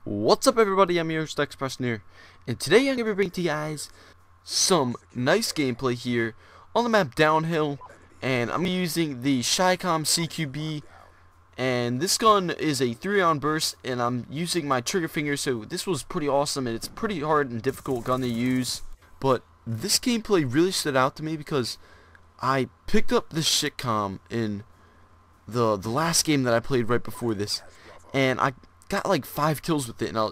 What's up, everybody? I'm your Expression here, and today I'm going to be bringing to you guys some nice gameplay here on the map Downhill, and I'm using the Shycom CQB, and this gun is a 3-round burst, and I'm using my trigger finger, so this was pretty awesome, and it's pretty hard and difficult gun to use, but this gameplay really stood out to me because I picked up this Shycom in the last game that I played right before this, and I got like 5 kills with it, and I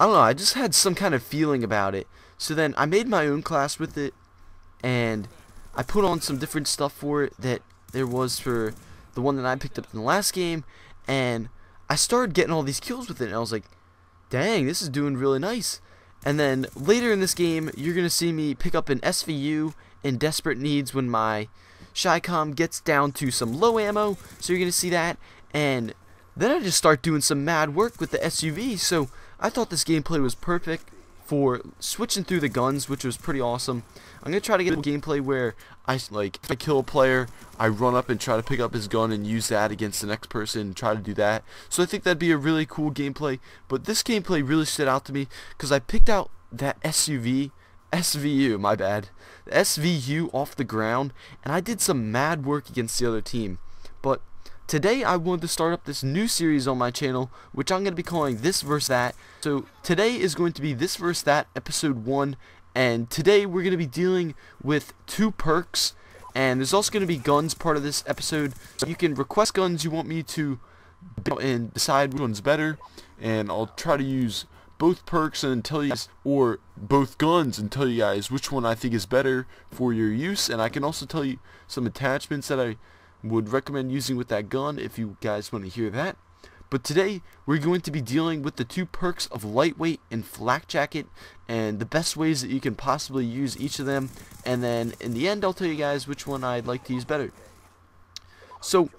don't know, I just had some kind of feeling about it. So then I made my own class with it, and I put on some different stuff for it that there was for the one that I picked up in the last game, and I started getting all these kills with it, and I was like, dang, this is doing really nice. And then later in this game, you're going to see me pick up an SVU in desperate needs when my Shycom gets down to some low ammo, so you're going to see that, and then I just start doing some mad work with the SUV, so I thought this gameplay was perfect for switching through the guns, which was pretty awesome. I'm going to try to get a gameplay where if I kill a player, I run up and try to pick up his gun and use that against the next person and try to do that. So I think that'd be a really cool gameplay, but this gameplay really stood out to me because I picked out that SVU, my bad, the SVU off the ground, and I did some mad work against the other team. But today I wanted to start up this new series on my channel, which I'm going to be calling This vs. That. So today is going to be This vs. That episode 1, and today we're going to be dealing with 2 perks, and there's also going to be guns part of this episode. So you can request guns you want me to and decide which one's better, and I'll try to use both perks and tell you guys, or both guns and tell you guys which one I think is better for your use, and I can also tell you some attachments that I would recommend using with that gun if you guys want to hear that. But today we're going to be dealing with the 2 perks of Lightweight and Flak Jacket and the best ways that you can possibly use each of them, and then in the end I'll tell you guys which one I'd like to use better. So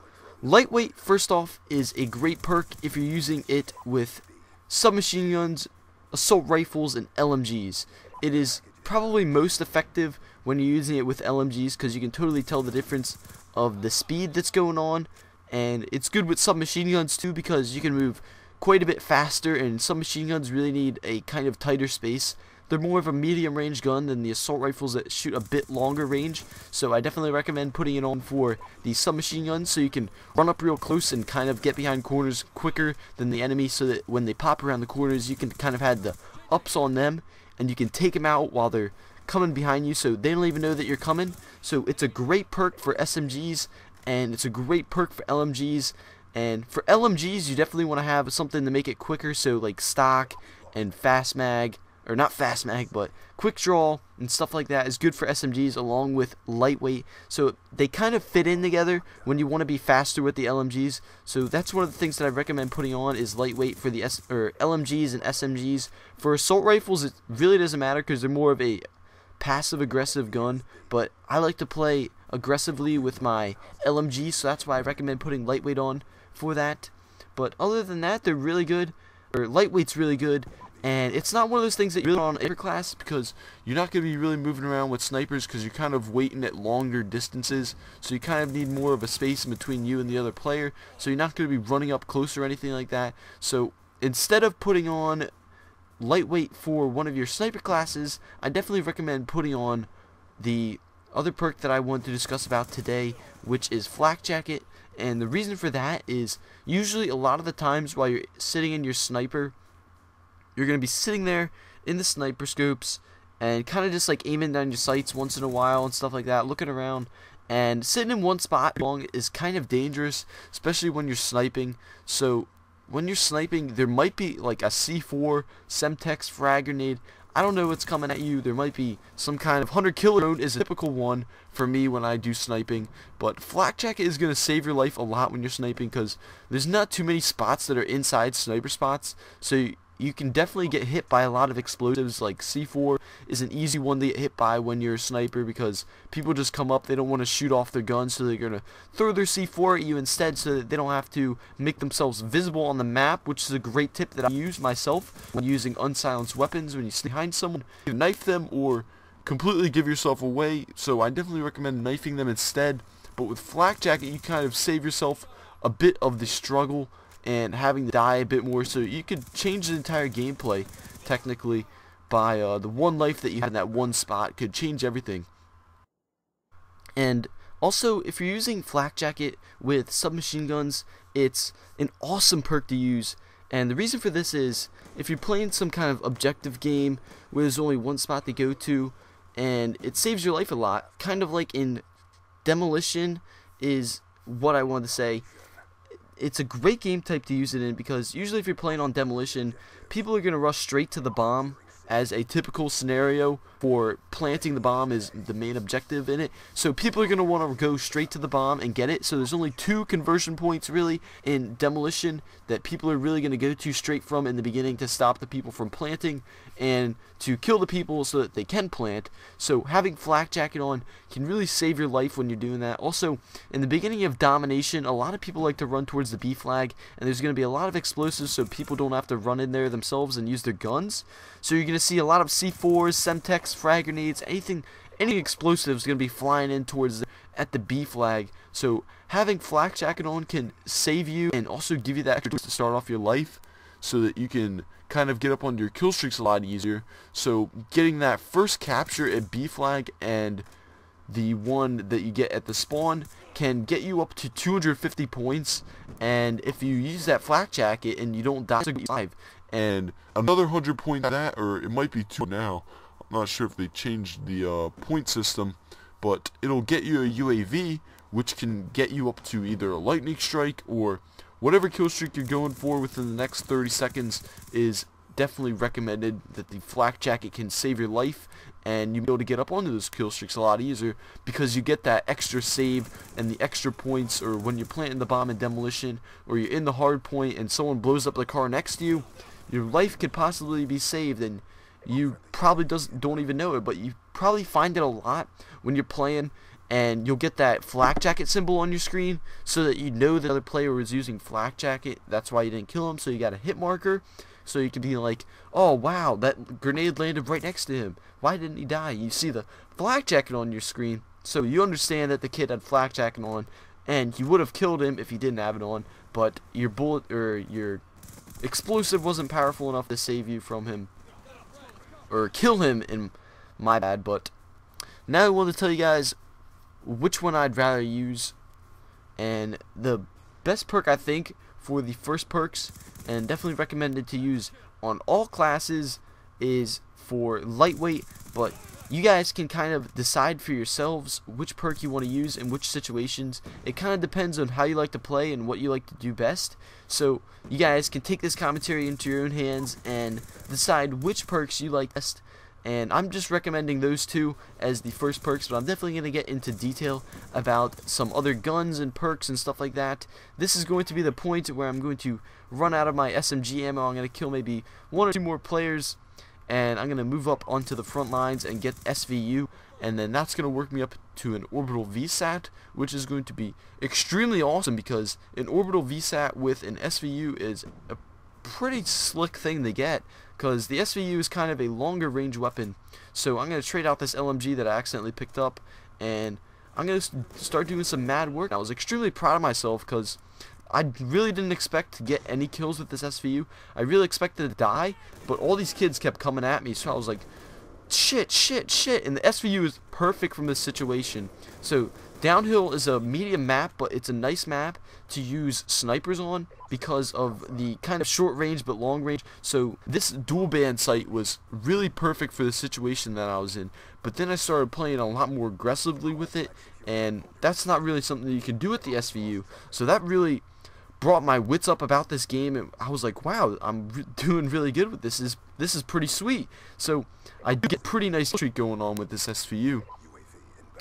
Lightweight, first off, is a great perk if you're using it with submachine guns, assault rifles, and LMGs. It is probably most effective when you're using it with LMGs because you can totally tell the difference of the speed that's going on, and it's good with submachine guns too because you can move quite a bit faster, and submachine guns really need a kind of tighter space. They're more of a medium range gun than the assault rifles that shoot a bit longer range, so I definitely recommend putting it on for the submachine guns so you can run up real close and kind of get behind corners quicker than the enemy, so that when they pop around the corners you can kind of have the ups on them and you can take them out while they're coming behind you, so they don't even know that you're coming. So it's a great perk for SMGs, and it's a great perk for LMGs. And for LMGs, you definitely want to have something to make it quicker, so like stock and fast mag, or not fast mag, but quick draw and stuff like that is good for SMGs along with Lightweight. So they kind of fit in together when you want to be faster with the LMGs. So that's one of the things that I recommend putting on is Lightweight for the LMGs and SMGs. For assault rifles, it really doesn't matter because they're more of a passive aggressive gun, but I like to play aggressively with my LMG, so that's why I recommend putting Lightweight on for that. But other than that, they're really good, or Lightweight's really good, and it's not one of those things that you really want on every class because you're not going to be really moving around with snipers because you're kind of waiting at longer distances, so you kind of need more of a space in between you and the other player, so you're not going to be running up close or anything like that. So instead of putting on Lightweight for one of your sniper classes, I definitely recommend putting on the other perk that I want to discuss about today, which is Flak Jacket. And the reason for that is usually a lot of the times while you're sitting in your sniper, you're going to be sitting there in the sniper scopes and kind of just like aiming down your sights once in a while and stuff like that, looking around, and sitting in one spot long is kind of dangerous, especially when you're sniping. So when you're sniping, there might be like a C4, Semtex frag grenade. I don't know what's coming at you. There might be some kind of 100 killer drone is a typical one for me when I do sniping. But Flak Jacket is going to save your life a lot when you're sniping because there's not too many spots that are inside sniper spots. So you can definitely get hit by a lot of explosives. Like C4 is an easy one to get hit by when you're a sniper because people just come up, they don't want to shoot off their gun, so they're going to throw their C4 at you instead so that they don't have to make themselves visible on the map, which is a great tip that I use myself when using unsilenced weapons. When you sneak behind someone, you knife them or completely give yourself away, so I definitely recommend knifing them instead. But with Flak Jacket, you kind of save yourself a bit of the struggle and having to die a bit more, so you could change the entire gameplay technically by the one life that you had in that one spot could change everything. And also, if you're using Flak Jacket with submachine guns, it's an awesome perk to use. And the reason for this is, if you're playing some kind of objective game where there's only one spot to go to, and it saves your life a lot, kind of like in Demolition is what I wanted to say. It's a great game type to use it in, because usually if you're playing on Demolition, people are going to rush straight to the bomb as a typical scenario for planting the bomb is the main objective in it. So people are going to want to go straight to the bomb and get it. So there's only 2 conversion points really in Demolition that people are really going to go to straight from in the beginning to stop the people from planting and to kill the people so that they can plant. So having Flak Jacket on can really save your life when you're doing that. Also, in the beginning of Domination, a lot of people like to run towards the B flag, and there's going to be a lot of explosives so people don't have to run in there themselves and use their guns. So you're going to see a lot of C4s, Semtex, frag grenades, any explosives is going to be flying in towards at the B flag. So having Flak Jacket on can save you and also give you that extra to start off your life, so that you can kind of get up on your kill streaks a lot easier. So getting that first capture at B flag and the one that you get at the spawn can get you up to 250 points, and if you use that Flak Jacket and you don't die, it's 5. And another 100 points that, or it might be 2 now. I'm not sure if they changed the point system, but it'll get you a UAV, which can get you up to either a lightning strike or whatever kill streak you're going for within the next 30 seconds is definitely recommended. That the Flak Jacket can save your life, and you'll be able to get up onto those kill streaks a lot easier because you get that extra save and the extra points. Or when you're planting the bomb in Demolition, or you're in the hard point and someone blows up the car next to you, your life could possibly be saved, and you probably don't even know it, but you probably find it a lot when you're playing, and you'll get that Flak Jacket symbol on your screen so that you know the other player was using Flak Jacket. That's why you didn't kill him, so you got a hit marker, so you can be like, oh wow, that grenade landed right next to him, why didn't he die? You see the Flak Jacket on your screen, so you understand that the kid had Flak Jacket on, and you would have killed him if he didn't have it on, but your bullet or your explosive wasn't powerful enough to save you from him or kill him, in my bad. But now I want to tell you guys which one I'd rather use, and the best perk I think for the first perks, and definitely recommended to use on all classes, is for lightweight. But you guys can kind of decide for yourselves which perk you want to use in which situations. It kind of depends on how you like to play and what you like to do best. So you guys can take this commentary into your own hands and decide which perks you like best. And I'm just recommending those 2 as the first perks, but I'm definitely going to get into detail about some other guns and perks and stuff like that. This is going to be the point where I'm going to run out of my SMG ammo. I'm going to kill maybe 1 or 2 more players, and I'm going to move up onto the front lines and get SVU, and then that's going to work me up to an orbital VSAT, which is going to be extremely awesome, because an orbital VSAT with an SVU is a pretty slick thing to get, because the SVU is kind of a longer range weapon. So I'm going to trade out this LMG that I accidentally picked up, and I'm going to start doing some mad work. I was extremely proud of myself because I really didn't expect to get any kills with this SVU. I really expected to die, but all these kids kept coming at me, so I was like, shit, shit, shit, and the SVU is perfect from this situation. So Downhill is a medium map, but it's a nice map to use snipers on because of the kind of short range but long range. So this dual band sight was really perfect for the situation that I was in. But then I started playing a lot more aggressively with it, and that's not really something that you can do with the SVU. So that really brought my wits up about this game, and I was like, wow, I'm doing really good with this. This is pretty sweet. So I do get a pretty nice streak going on with this SVU,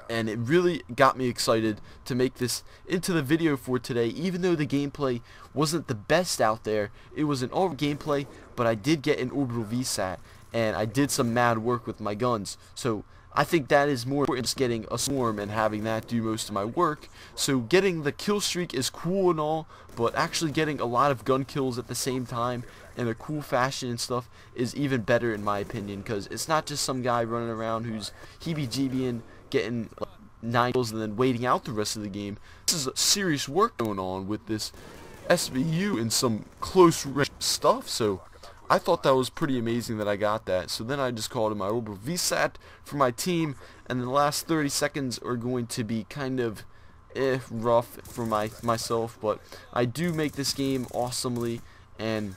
and it really got me excited to make this into the video for today. Even though the gameplay wasn't the best out there, it was an alright gameplay, but I did get an orbital VSAT, and I did some mad work with my guns. So I think that is more important than just getting a swarm and having that do most of my work. So getting the kill streak is cool and all, but actually getting a lot of gun kills at the same time in a cool fashion and stuff is even better in my opinion, because it's not just some guy running around who's heebie-jeebiing, getting 9 kills and then waiting out the rest of the game. This is serious work going on with this SVU and some close range stuff, so I thought that was pretty amazing that I got that. So then I just called in my Ober VSAT for my team, and the last 30 seconds are going to be kind of rough for myself, but I do make this game awesomely, and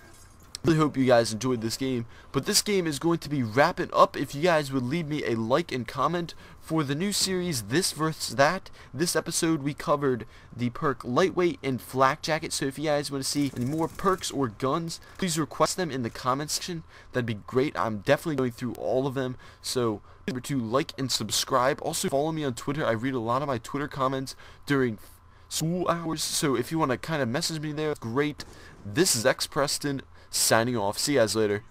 really hope you guys enjoyed this game. But this game is going to be wrapping up. If you guys would leave me a like and comment for the new series This vs That. This episode we covered the perk Lightweight and Flak Jacket, so if you guys want to see any more perks or guns, please request them in the comment section. That'd be great. I'm definitely going through all of them, so remember to like and subscribe. Also follow me on Twitter. I read a lot of my Twitter comments during school hours, so if you want to kind of message me there, great. This is X Preston signing off. See you guys later.